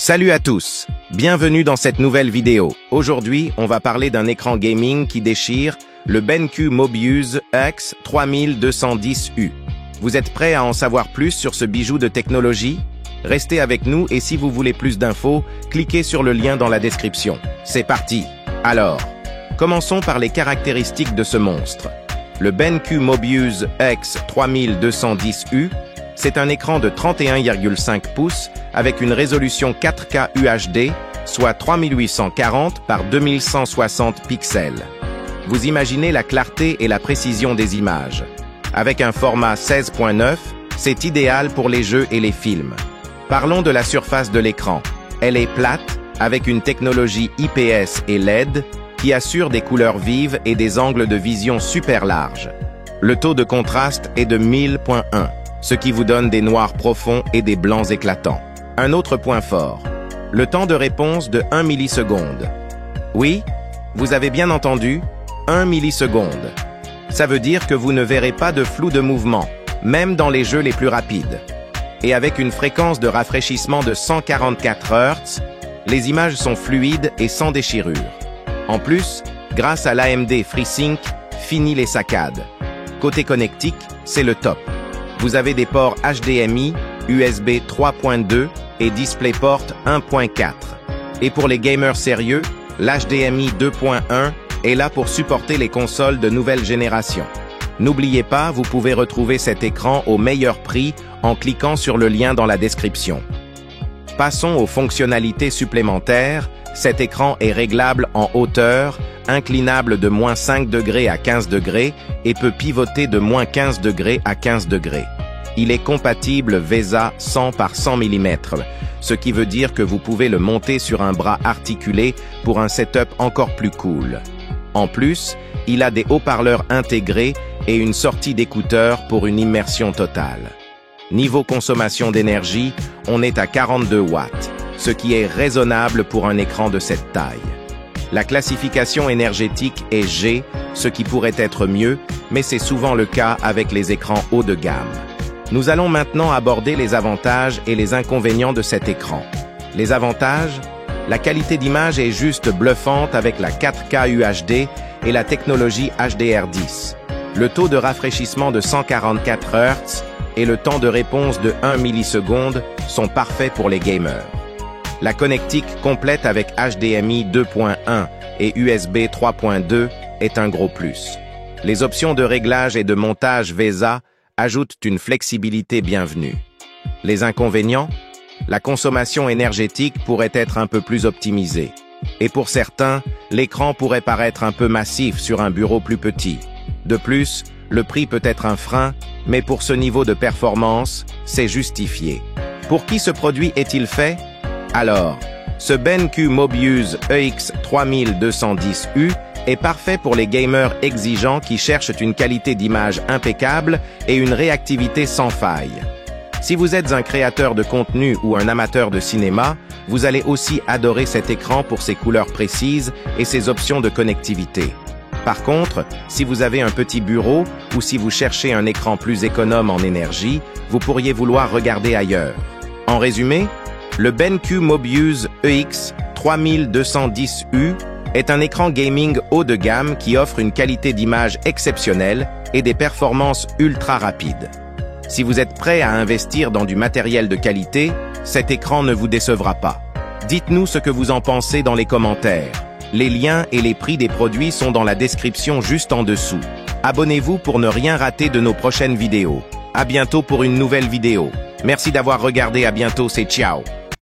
Salut à tous, bienvenue dans cette nouvelle vidéo. Aujourd'hui, on va parler d'un écran gaming qui déchire, le BenQ Mobius X3210U. Vous êtes prêts à en savoir plus sur ce bijou de technologie? Restez avec nous et si vous voulez plus d'infos, cliquez sur le lien dans la description. C'est parti! Alors, commençons par les caractéristiques de ce monstre. Le BenQ Mobius X3210U, c'est un écran de 31,5 pouces avec une résolution 4K UHD, soit 3840 par 2160 pixels. Vous imaginez la clarté et la précision des images. Avec un format 16.9, c'est idéal pour les jeux et les films. Parlons de la surface de l'écran. Elle est plate, avec une technologie IPS et LED qui assure des couleurs vives et des angles de vision super larges. Le taux de contraste est de 1000.1, ce qui vous donne des noirs profonds et des blancs éclatants. Un autre point fort, le temps de réponse de 1 milliseconde. Oui, vous avez bien entendu, 1 milliseconde. Ça veut dire que vous ne verrez pas de flou de mouvement, même dans les jeux les plus rapides. Et avec une fréquence de rafraîchissement de 144 Hz, les images sont fluides et sans déchirure. En plus, grâce à l'AMD FreeSync, fini les saccades. Côté connectique, c'est le top. Vous avez des ports HDMI, USB 3.2 et DisplayPort 1.4. Et pour les gamers sérieux, l'HDMI 2.1 est là pour supporter les consoles de nouvelle génération. N'oubliez pas, vous pouvez retrouver cet écran au meilleur prix en cliquant sur le lien dans la description. Passons aux fonctionnalités supplémentaires. Cet écran est réglable en hauteur, inclinable de -5 degrés à 15 degrés et peut pivoter de -15 degrés à 15 degrés. Il est compatible VESA 100 par 100 mm, ce qui veut dire que vous pouvez le monter sur un bras articulé pour un setup encore plus cool. En plus, il a des haut-parleurs intégrés et une sortie d'écouteurs pour une immersion totale. Niveau consommation d'énergie, on est à 42 watts, ce qui est raisonnable pour un écran de cette taille. La classification énergétique est G, ce qui pourrait être mieux, mais c'est souvent le cas avec les écrans haut de gamme. Nous allons maintenant aborder les avantages et les inconvénients de cet écran. Les avantages? La qualité d'image est juste bluffante avec la 4K UHD et la technologie HDR10. Le taux de rafraîchissement de 144 Hz et le temps de réponse de 1 milliseconde sont parfaits pour les gamers. La connectique complète avec HDMI 2.1 et USB 3.2 est un gros plus. Les options de réglage et de montage VESA ajoutent une flexibilité bienvenue. Les inconvénients? La consommation énergétique pourrait être un peu plus optimisée. Et pour certains, l'écran pourrait paraître un peu massif sur un bureau plus petit. De plus, le prix peut être un frein, mais pour ce niveau de performance, c'est justifié. Pour qui ce produit est-il fait? Alors, ce BenQ Mobius X3210U est parfait pour les gamers exigeants qui cherchent une qualité d'image impeccable et une réactivité sans faille. Si vous êtes un créateur de contenu ou un amateur de cinéma, vous allez aussi adorer cet écran pour ses couleurs précises et ses options de connectivité. Par contre, si vous avez un petit bureau ou si vous cherchez un écran plus économe en énergie, vous pourriez vouloir regarder ailleurs. En résumé, le BenQ Mobius X3210U est un écran gaming haut de gamme qui offre une qualité d'image exceptionnelle et des performances ultra rapides. Si vous êtes prêt à investir dans du matériel de qualité, cet écran ne vous décevra pas. Dites-nous ce que vous en pensez dans les commentaires. Les liens et les prix des produits sont dans la description juste en dessous. Abonnez-vous pour ne rien rater de nos prochaines vidéos. À bientôt pour une nouvelle vidéo. Merci d'avoir regardé, à bientôt, c'est ciao.